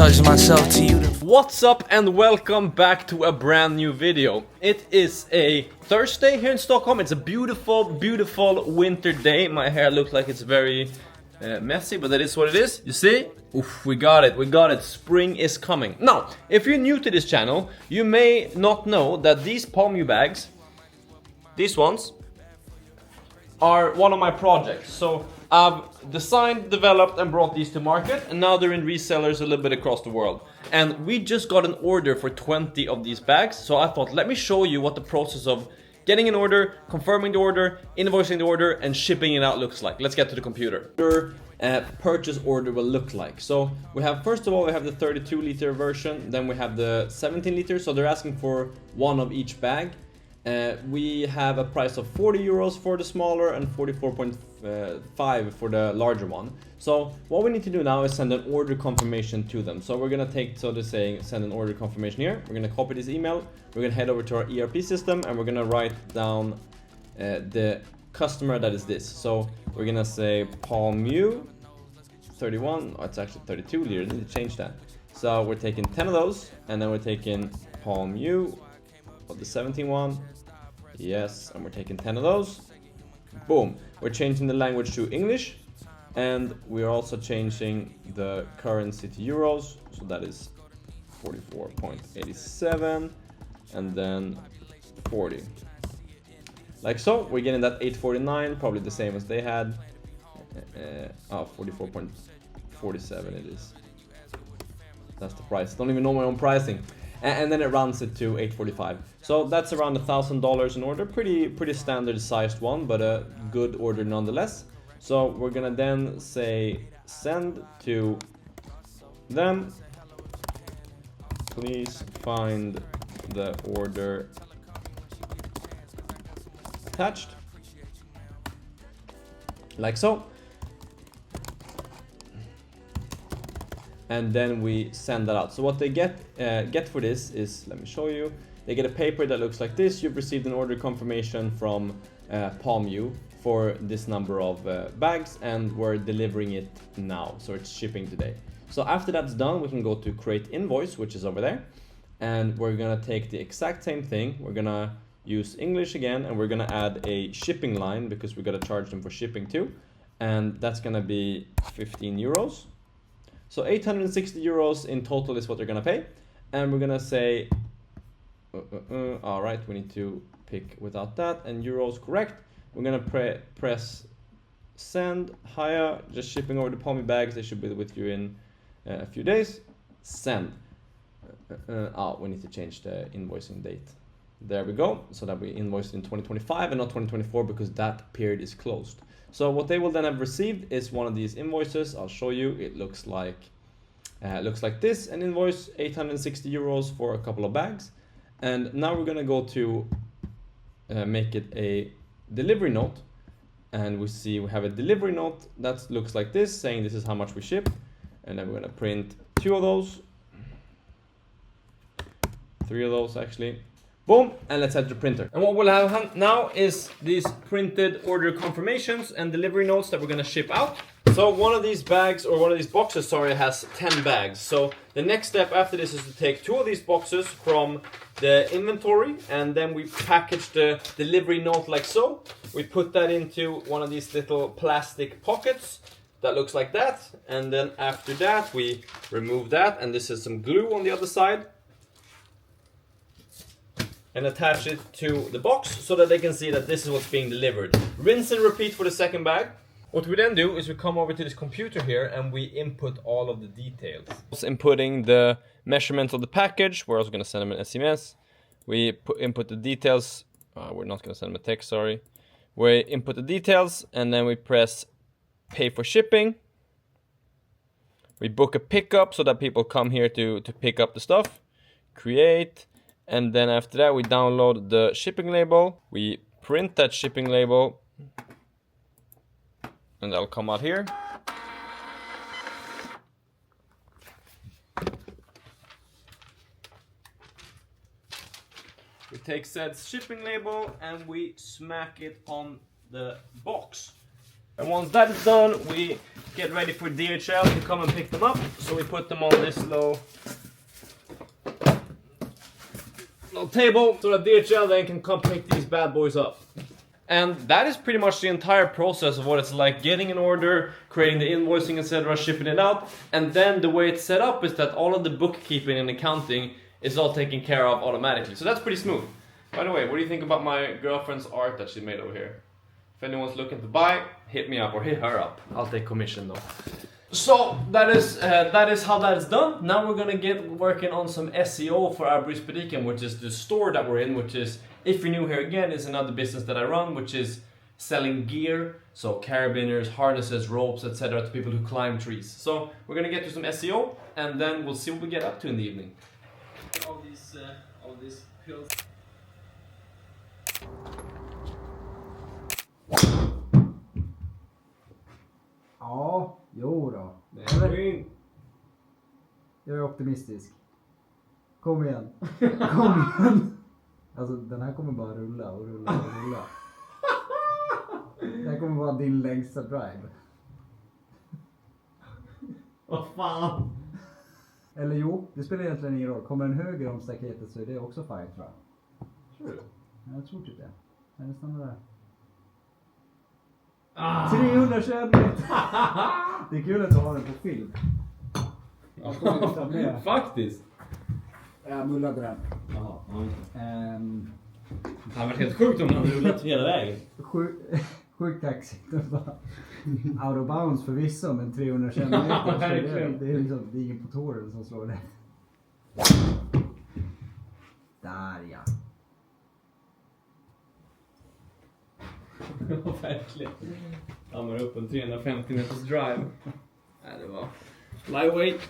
charge myself to you. What's up and welcome back to a brand new video. It is a Thursday here in Stockholm. It's a beautiful, beautiful winter day. My hair looks like it's very messy, but that is what it is. You see? Oof, we got it. Spring is coming. Now, if you're new to this channel, you may not know that these palm bags, these ones, are one of my projects. So I've designed, developed and brought these to market, and now they're in resellers a little bit across the world. And we just got an order for 20 of these bags, so I thought let me show you what the process of getting an order, confirming the order, invoicing the order and shipping it out looks like. Let's get to the computer. Purchase order will look like. So we have, first of all, we have the 32 liter version, then we have the 17 liter, so they're asking for one of each bag. We have a price of 40 euros for the smaller and 44.5 for the larger one. So what we need to do now is send an order confirmation to them. So we're gonna take, so to say, send an order confirmation here. We're gonna copy this email. We're gonna head over to our ERP system and we're gonna write down the customer that is this. So we're gonna say Palmu 31. Oh, it's actually 32 liter. I need to change that. So we're taking 10 of those, and then we're taking Palmu of the 17 one. Yes, and we're taking 10 of those. Boom. We're changing the language to English, and we're also changing the currency to euros. So that is 44.87 and then 40. Like so, we're getting that 849, probably the same as they had. 44.47 it is. That's the price. Don't even know my own pricing. And then it runs it to 845. So that's around $1,000 an order. Pretty standard sized one, but a good order nonetheless. So we're gonna then say send to them. Please find the order attached. Like so. And then we send that out. So what they get for this is, let me show you. They get a paper that looks like this. You've received an order confirmation from Palmu for this number of bags, and we're delivering it now. So it's shipping today. So after that's done, we can go to create invoice, which is over there. And we're gonna take the exact same thing. We're gonna use English again, and we're gonna add a shipping line because we gotta charge them for shipping too. And that's gonna be 15 euros. So 860 euros in total is what they're gonna pay. And we're gonna say, all right, we need to pick without that, and euros correct. We're gonna press send, hire, just shipping over the Palmy bags. They should be with you in a few days. Send. We need to change the invoicing date. There we go, so that we invoiced in 2025 and not 2024 because that period is closed. So what they will then have received is one of these invoices. I'll show you. It looks like this, an invoice, 860 euros for a couple of bags. And now we're gonna go to make it a delivery note, and we have a delivery note that looks like this, saying this is how much we ship. And then we're gonna print 2 of those, 3 of those actually. Boom, and let's head to the printer. And what we'll have now is these printed order confirmations and delivery notes that we're gonna ship out. So one of these bags, or one of these boxes, sorry, has 10 bags. So the next step after this is to take 2 of these boxes from the inventory, and then we package the delivery note like so. We put that into one of these little plastic pockets that looks like that. And then after that, we remove that, and this is some glue on the other side, and attach it to the box so that they can see that this is what's being delivered. Rinse and repeat for the second bag. What we then do is we come over to this computer here and we input all of the details. Inputting the measurements of the package. We're also going to send them an SMS. We input the details. We're not going to send them a text, sorry. We input the details and then we press pay for shipping. We book a pickup so that people come here to pick up the stuff. Create. And then after that, we download the shipping label. We print that shipping label. And that'll come out here. We take said shipping label and we smack it on the box. And once that is done, we get ready for DHL to come and pick them up. So we put them on this little table so that DHL then can come pick these bad boys up. And that is pretty much the entire process of what it's like getting an order, creating the invoicing, etc., shipping it out. And then the way it's set up is that all of the bookkeeping and accounting is all taken care of automatically. So that's pretty smooth. By the way, what do you think about my girlfriend's art that she made over here? If anyone's looking to buy, hit me up or hit her up. I'll take commission though. So that is how that is done. Now we're gonna get working on some SEO for ARB Safe, which is the store that we're in, which is, if you're new here again, is another business that I run, which is selling gear, so carabiners, harnesses, ropes, etc. to people who climb trees. So we're gonna get to some SEO, and then we'll see what we get up to in the evening. All these pills. Ja, jo då. Jag är optimistisk. Kom igen. Kom igen. Alltså den här kommer bara rulla och rulla och rulla. Det här kommer vara din längsta drive. Vad fan? Eller jo, det spelar egentligen ingen roll. Kommer den höger om staketet så är det också fine, tror jag. Tror du? Jag tror typ det. Den stannar där. 321 meter! Det är kul att du har den på film. Faktiskt. Jag mullade den. Jaha, det hade varit helt sjukt om den hade rullat hela vägen. Sjukt kaxigt. Out of bounds förvisso, men 321 meter. Det är liksom, det är ingen på tåren som slår det. Där ja. Ja, verkligen. Dammar upp en 350 meters drive. Nej, det var lightweight.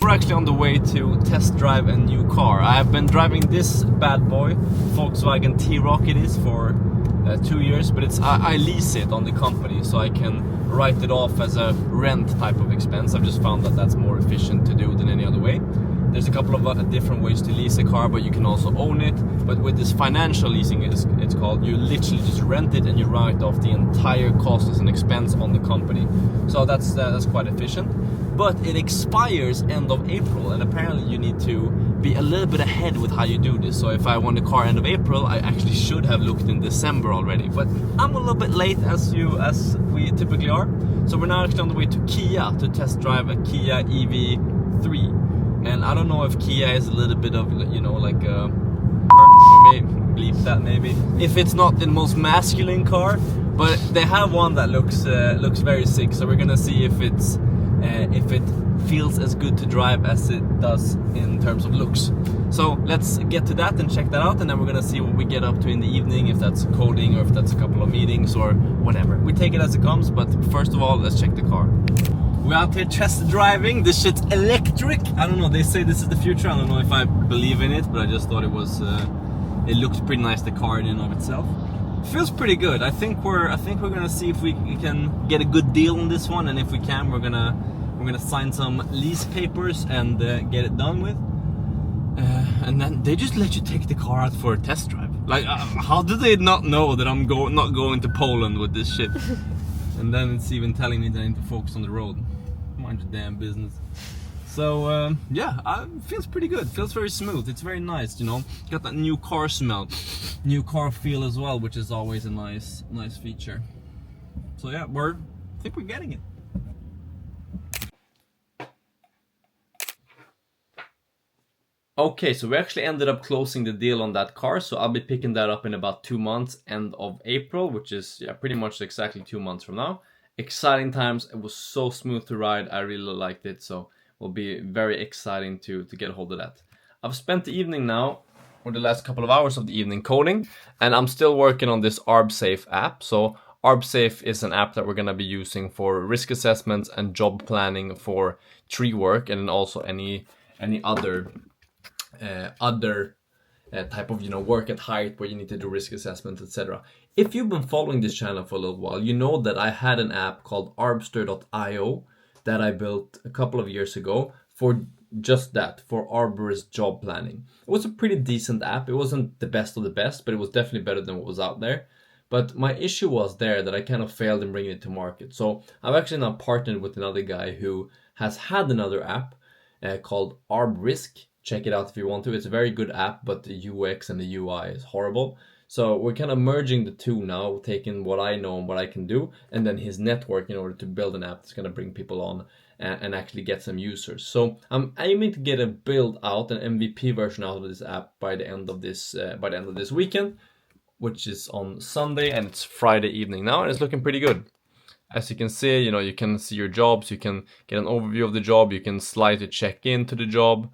We're actually on the way to test drive a new car. I have been driving this bad boy, Volkswagen T-Roc it is, for 2 years, but I lease it on the company, so I can write it off as a rent type of expense. I've just found that that's more efficient to do than any other way. There's a couple of different ways to lease a car, but you can also own it. But with this financial leasing, it's called, you literally just rent it and you write off the entire cost as an expense on the company. So that's quite efficient. But it expires end of April, and apparently you need to be a little bit ahead with how you do this. So if I want a car end of April, I actually should have looked in December already. But I'm a little bit late, as we typically are. So we're now actually on the way to Kia to test drive a Kia EV3. And I don't know if Kia is a little bit of, you know, like a maybe bleep that maybe. If it's not the most masculine car, but they have one that looks very sick. So we're gonna see if it feels as good to drive as it does in terms of looks. So let's get to that and check that out, and then we're gonna see what we get up to in the evening, if that's coding or if that's a couple of meetings or whatever. We take it as it comes, but first of all, let's check the car. We're out here test driving. This shit's electric. I don't know, they say this is the future. I don't know if I believe in it, but I just thought it was it looked pretty nice, the car in and of itself. Feels pretty good. I think we're gonna see if we can get a good deal on this one, and if we can, we're gonna sign some lease papers and get it done with. And then they just let you take the car out for a test drive. Like, how do they not know that I'm not going to Poland with this shit? And then it's even telling me that I need to focus on the road. Mind your damn business. So yeah, it feels pretty good. Feels very smooth. It's very nice, you know. Got that new car smell, new car feel as well, which is always a nice feature. So yeah, I think we're getting it. Okay, so we actually ended up closing the deal on that car, so I'll be picking that up in about 2 months, end of April, which is pretty much exactly 2 months from now. Exciting times. It was so smooth to ride. I really liked it, so it will be very exciting to get a hold of that. I've spent the evening now, or the last couple of hours of the evening, coding, and I'm still working on this ARB Safe app. So ARB Safe is an app that we're going to be using for risk assessments and job planning for tree work, and then also any other type of, you know, work at height where you need to do risk assessment, etc. If you've been following this channel for a little while, you know that I had an app called arbster.io that I built a couple of years ago for just that, for arborist job planning. It was a pretty decent app. It wasn't the best of the best, but it was definitely better than what was out there. But my issue was there that I kind of failed in bringing it to market. So I've actually now partnered with another guy who has had another app called ARB. Check it out if you want to. It's a very good app, but the UX and the UI is horrible. So we're kind of merging the two now, taking what I know and what I can do, and then his network in order to build an app that's going to bring people on and actually get some users. So I'm aiming to get a build out, an MVP version out of this app by the end of this weekend, which is on Sunday, and it's Friday evening now, and it's looking pretty good. As you can see, you can see your jobs, you can get an overview of the job, you can slide to check into the job,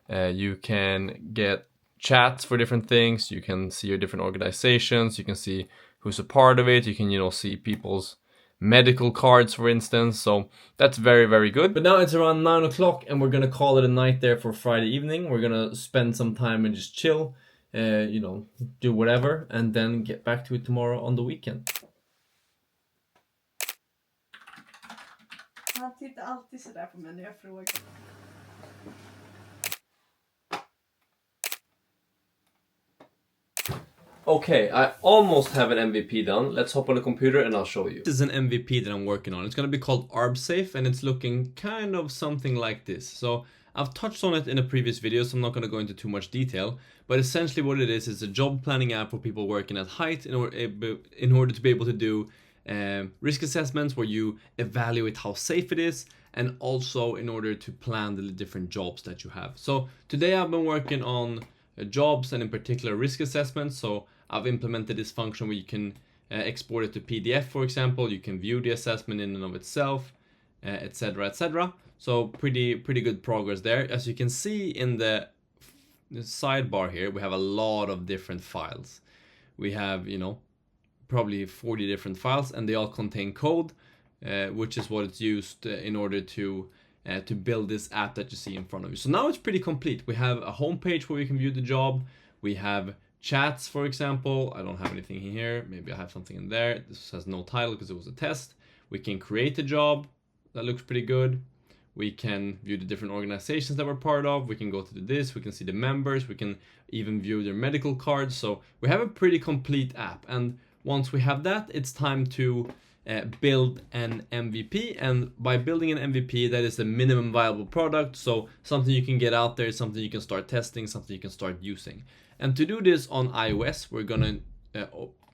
you can get chats for different things, you can see your different organizations, you can see who's a part of it, you can see people's medical cards, for instance. So that's very, very good. But now it's around 9 o'clock and we're gonna call it a night there for Friday evening. We're gonna spend some time and just chill, do whatever, and then get back to it tomorrow on the weekend. Han tittar alltid sådär på mig när jag frågar. Okay, I almost have an MVP done. Let's hop on the computer and I'll show you. This is an MVP that I'm working on. It's going to be called ARB Safe, and it's looking kind of something like this. So I've touched on it in a previous video, so I'm not going to go into too much detail. But essentially what it is a job planning app for people working at height in order to be able to do risk assessments where you evaluate how safe it is, and also in order to plan the different jobs that you have. So today I've been working on jobs and in particular risk assessments. So I've implemented this function where you can export it to PDF, for example. You can view the assessment in and of itself, etc., etc. So pretty good progress there. As you can see in the sidebar here, we have a lot of different files. We have, probably 40 different files, and they all contain code, which is what it's used in order to build this app that you see in front of you. So now it's pretty complete. We have a homepage where you can view the job. We have chats, for example. I don't have anything here. Maybe I have something in there. This has no title because it was a test. We can create a job. That looks pretty good. We can view the different organizations that we're part of. We can go to this. We can see the members. We can even view their medical cards. So we have a pretty complete app. And once we have that, it's time to build an MVP. And by building an MVP, that is the minimum viable product. So something you can get out there, something you can start testing, something you can start using. And to do this on iOS, we're gonna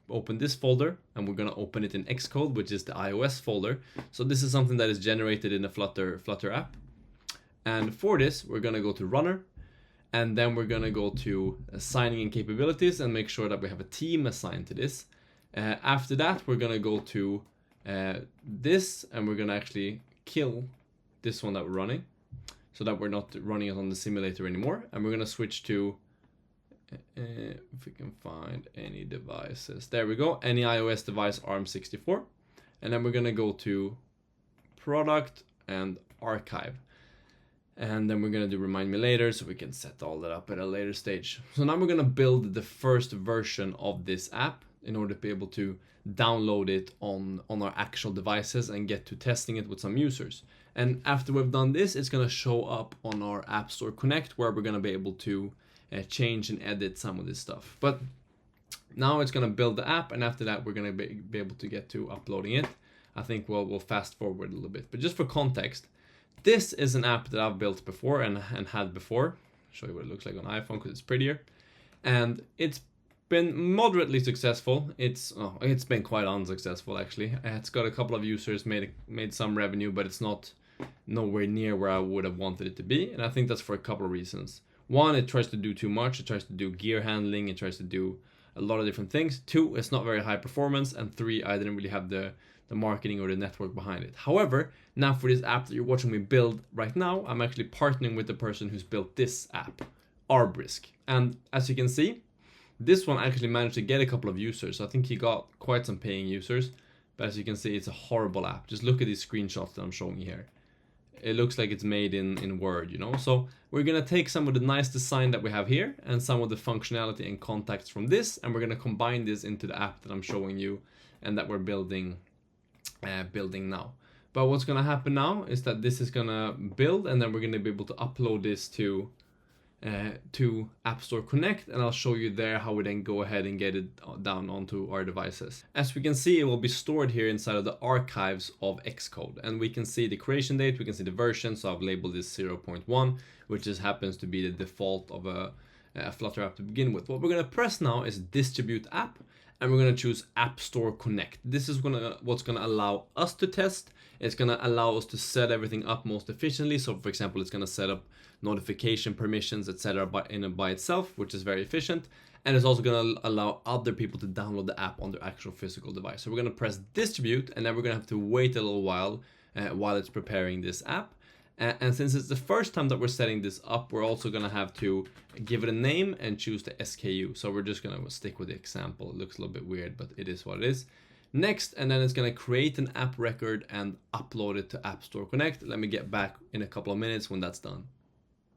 open this folder, and we're gonna open it in Xcode, which is the iOS folder. So this is something that is generated in a Flutter app. And for this, we're gonna go to Runner, and then we're gonna go to Assigning and Capabilities and make sure that we have a team assigned to this. After that, we're gonna go to this, and we're gonna actually kill this one that we're running, so that we're not running it on the simulator anymore. And we're gonna switch to if we can find any devices. There we go. Any iOS device ARM64. And then we're gonna go to Product and Archive. And then we're gonna do Remind Me Later, so we can set all that up at a later stage. So now we're gonna build the first version of this app in order to be able to download it on our actual devices and get to testing it with some users. And after we've done this, it's gonna show up on our App Store Connect, where we're gonna be able to change and edit some of this stuff. But now it's gonna build the app, and after that we're gonna be able to get to uploading it. I think we'll fast forward a little bit. But just for context, this is an app that I've built before and had before. I'll show you what it looks like on iPhone because it's prettier. And it's been moderately successful. It's been quite unsuccessful actually. It's got a couple of users, made some revenue, but it's nowhere near where I would have wanted it to be. And I think that's for a couple of reasons. One, it tries to do too much. It tries to do gear handling. It tries to do a lot of different things. Two, it's not very high performance. And three, I didn't really have the marketing or the network behind it. However, now for this app that you're watching me build right now, I'm actually partnering with the person who's built this app, ARB. And as you can see, this one actually managed to get a couple of users. So I think he got quite some paying users. But as you can see, it's a horrible app. Just look at these screenshots that I'm showing you here. It looks like it's made in Word, So we're gonna take some of the nice design that we have here and some of the functionality and contacts from this, and we're gonna combine this into the app that I'm showing you and that we're building now. But what's gonna happen now is that this is gonna build, and then we're gonna be able to upload this to App Store Connect, and I'll show you there how we then go ahead and get it down onto our devices. As we can see, it will be stored here inside of the archives of Xcode, and we can see the creation date, we can see the version, so I've labeled this 0.1, which just happens to be the default of a Flutter app to begin with. What we're gonna press now is Distribute App, and we're gonna choose App Store Connect. This is what's gonna allow us to test. It's gonna allow us to set everything up most efficiently. So for example, it's gonna set up notification permissions, etc. by itself, which is very efficient. And it's also gonna allow other people to download the app on their actual physical device. So we're gonna press Distribute, and then we're gonna have to wait a little while it's preparing this app. And since it's the first time that we're setting this up, we're also gonna have to give it a name and choose the SKU. So we're just gonna stick with the example. It looks a little bit weird, but it is what it is. Next, and then it's gonna create an app record and upload it to App Store Connect. Let me get back in a couple of minutes when that's done.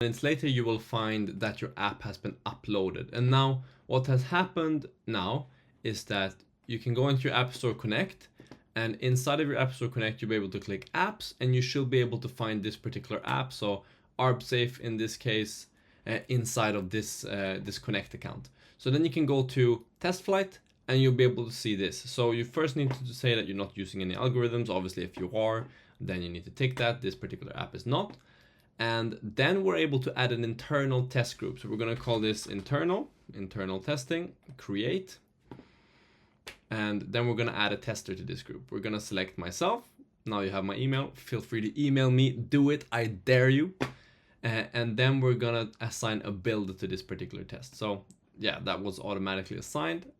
Minutes later, you will find that your app has been uploaded. And now what has happened now is that you can go into your App Store Connect, and inside of your App Store Connect, you'll be able to click apps, and you should be able to find this particular app. So ARB Safe in this case, inside of this Connect account. So then you can go to Test Flight, and you'll be able to see this. So you first need to say that you're not using any algorithms. Obviously, if you are, then you need to tick that. This particular app is not. And then we're able to add an internal test group. So we're gonna call this internal testing, create. And then we're gonna add a tester to this group. We're gonna select myself. Now you have my email. Feel free to email me, do it, I dare you. And then we're gonna assign a build to this particular test. So yeah, that was automatically assigned.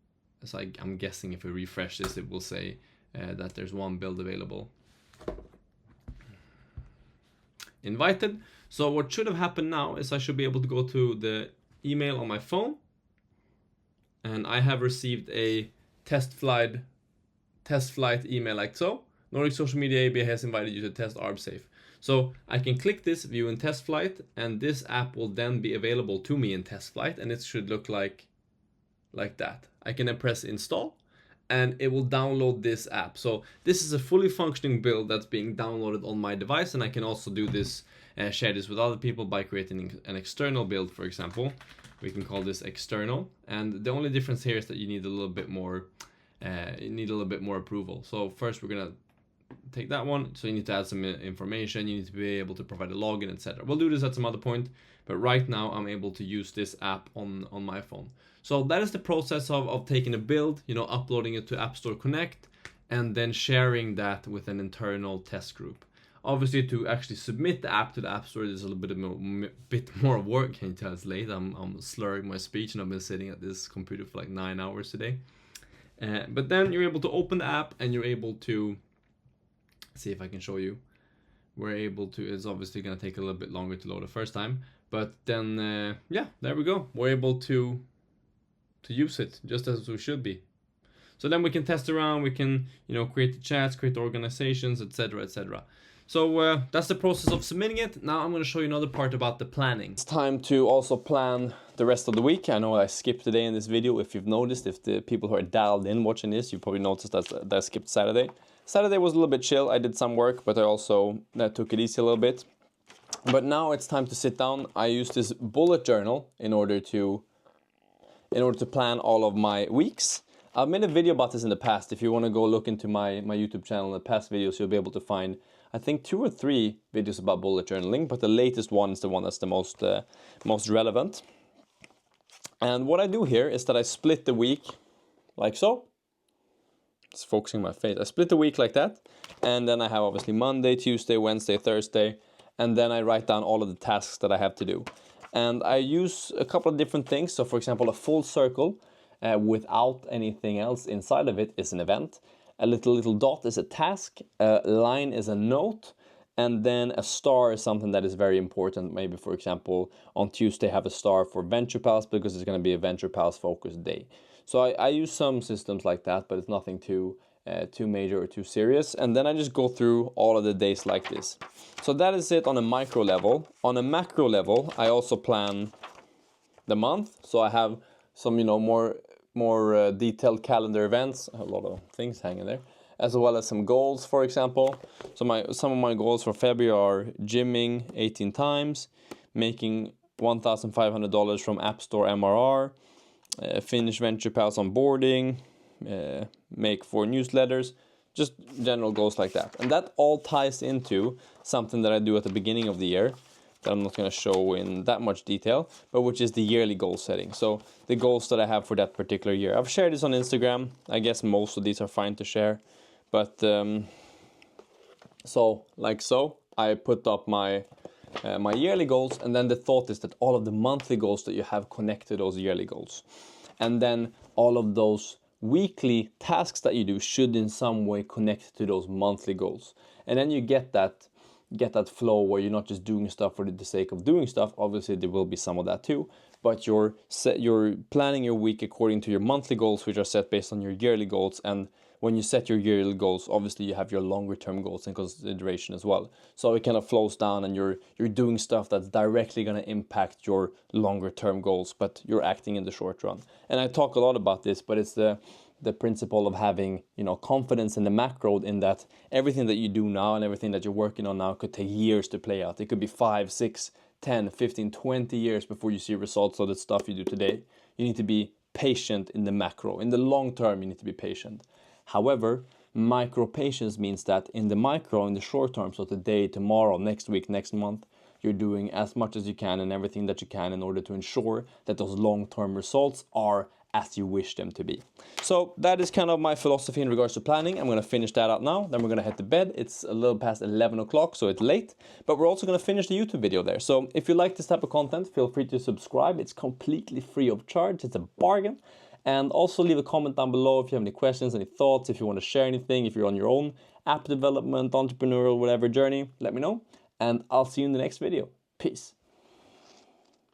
So I'm guessing if we refresh this, it will say that there's one build available. Invited. So what should have happened now is I should be able to go to the email on my phone, and I have received a test flight email like so. Nordic Social Media AB has invited you to test ARB Safe. So I can click this, view in test flight, and this app will then be available to me in test flight, and it should look like that. I can then press install, and it will download this app. So this is a fully functioning build that's being downloaded on my device, and I can also do this, share this with other people by creating an external build, for example. We can call this external, and the only difference here is that you need a little bit more approval. So first we're gonna take that one. So you need to add some information, you need to be able to provide a login, etc. We'll do this at some other point, but right now I'm able to use this app on my phone. So that is the process of taking a build, uploading it to App Store Connect, and then sharing that with an internal test group. Obviously, to actually submit the app to the App Store, there's a little bit more work. Can you tell it's late? I'm slurring my speech, and I've been sitting at this computer for like 9 hours today. But then you're able to open the app, and you're able to see if I can show you. We're able to. It's obviously going to take a little bit longer to load the first time, but then yeah, there we go. We're able to use it just as we should be. So then we can test around, we can create the chats, create the organizations, etc., etc. So that's the process of submitting it. Now I'm going to show you another part about the planning. It's time to also plan the rest of the week. I know I skipped a day in this video. If you've noticed, if the people who are dialed in watching this, you probably noticed that I skipped Saturday. Saturday was a little bit chill. I did some work, but I also took it easy a little bit. But now it's time to sit down. I use this bullet journal in order to plan all of my weeks. I've made a video about this in the past. If you want to go look into my YouTube channel, the past videos, you'll be able to find, I think, 2 or 3 videos about bullet journaling, but the latest one is the one that's the most relevant. And what I do here is that I split the week like so. It's focusing my face. I split the week like that, and then I have obviously Monday, Tuesday, Wednesday, Thursday, and then I write down all of the tasks that I have to do. And I use a couple of different things. So for example, a full circle without anything else inside of it is an event. A little dot is a task. A line is a note. And then a star is something that is very important. Maybe, for example, on Tuesday have a star for Venture Pals because it's going to be a Venture Pals focused day. So I use some systems like that, but it's nothing too major or too serious. And then I just go through all of the days like this. So that is it on a micro level. On a macro level, I also plan the month. So I have some, more detailed calendar events. A lot of things hanging there. as well as some goals, for example. So some of my goals for February are gymming 18 times, making $1,500 from App Store MRR, finish Venture Pals onboarding, make 4 newsletters, just general goals like that. And that all ties into something that I do at the beginning of the year that I'm not going to show in that much detail, but which is the yearly goal setting. So the goals that I have for that particular year. I've shared this on Instagram. I guess most of these are fine to share. But so I put up my yearly goals, and then the thought is that all of the monthly goals that you have connect to those yearly goals. And then all of those weekly tasks that you do should in some way connect to those monthly goals. And then you get that flow where you're not just doing stuff for the sake of doing stuff. Obviously there will be some of that too, but you're planning your week according to your monthly goals, which are set based on your yearly goals. And when you set your yearly goals, obviously you have your longer term goals in consideration as well. So it kind of flows down, and you're doing stuff that's directly going to impact your longer term goals, but you're acting in the short run. And I talk a lot about this, but it's the principle of having, confidence in the macro, in that everything that you do now and everything that you're working on now could take years to play out. It could be 5, 6, 10, 15, 20 years before you see results of the stuff you do today. You need to be patient in the macro. In the long term, you need to be patient. However, micro patience means that in the micro, in the short term, so today, tomorrow, next week, next month, you're doing as much as you can and everything that you can in order to ensure that those long-term results are as you wish them to be. So that is kind of my philosophy in regards to planning. I'm going to finish that out now. Then we're going to head to bed. It's a little past 11 o'clock, so it's late. But we're also going to finish the YouTube video there. So if you like this type of content, feel free to subscribe. It's completely free of charge. It's a bargain. And also leave a comment down below if you have any questions, any thoughts, if you want to share anything, if you're on your own app development, entrepreneurial, whatever journey, let me know. And I'll see you in the next video. Peace.